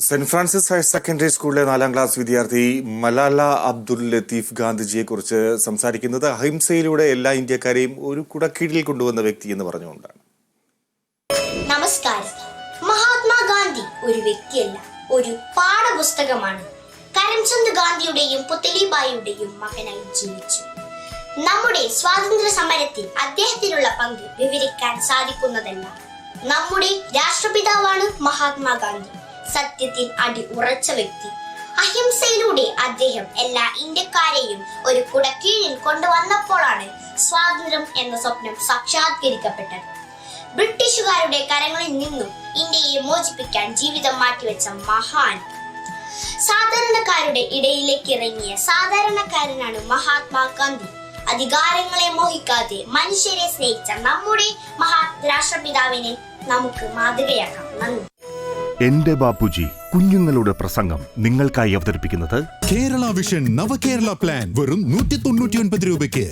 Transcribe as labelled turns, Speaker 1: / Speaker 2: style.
Speaker 1: Saint Francis higher secondary സ്കൂളിലെ 4ാം class വിദ്യാർത്ഥി മലാല അബ്ദുൽ ലത്തീഫ് ഗാന്ധിജിയെ കുറിച്ച് സംസാരിക്കുന്നത് അഹിംസയിലൂടെ എല്ലാ ഇന്ത്യക്കാരെയും ഒരു കുടക്കീഴിൽ കൊണ്ടുവന്ന വ്യക്തി എന്ന് പറഞ്ഞുകൊണ്ടാണ്.
Speaker 2: നമസ്കാരം. മഹാത്മാഗാന്ധി ഒരു വ്യക്തിയല്ല, ഒരു പാഠപുസ്തകമാണ്. കരംചന്ദ് ഗാന്ധിയുടെയും പുത്ലിബായിയുടെയും മകനായി ജീവിച്ചു. നമ്മുടെ സ്വാതന്ത്ര്യ സമരത്തിൽ അദ്ദേഹത്തിനുള്ള പങ്ക് വിവരിക്കാൻ സാധിക്കുന്നതല്ല. നമ്മുടെ രാഷ്ട്രപിതാവാണ് മഹാത്മാഗാന്ധി. സത്യത്തിൽ അടി ഉറച്ച വ്യക്തി. അഹിംസയിലൂടെ അദ്ദേഹം എല്ലാ ഇന്ത്യക്കാരെയും ഒരു കുടക്കീഴിൽ കൊണ്ടുവന്നപ്പോഴാണ് സ്വാതന്ത്ര്യം എന്ന സ്വപ്നം സാക്ഷാത്കരിക്കപ്പെട്ടത്. ബ്രിട്ടീഷുകാരുടെ കരങ്ങളിൽ നിന്നും ഇന്ത്യയെ മോചിപ്പിക്കാൻ ജീവിതം മാറ്റിവെച്ച മഹാൻ. സാധാരണക്കാരുടെ ഇടയിലേക്ക് ഇറങ്ങിയ സാധാരണക്കാരനാണ് മഹാത്മാഗാന്ധി. അധികാരങ്ങളെ മോഹിക്കാതെ മനുഷ്യരെ സ്നേഹിച്ച നമ്മുടെ രാഷ്ട്രപിതാവിനെ നമുക്ക് മാതൃകയാക്കാം. നന്ദി.
Speaker 3: എന്റെ ബാപ്പുജി കുഞ്ഞുങ്ങളുടെ പ്രസംഗം നിങ്ങൾക്കായി അവതരിപ്പിക്കുന്നത്
Speaker 4: കേരള വിഷൻ നവകേരള പ്ലാൻ വെറും 199 രൂപയ്ക്ക്.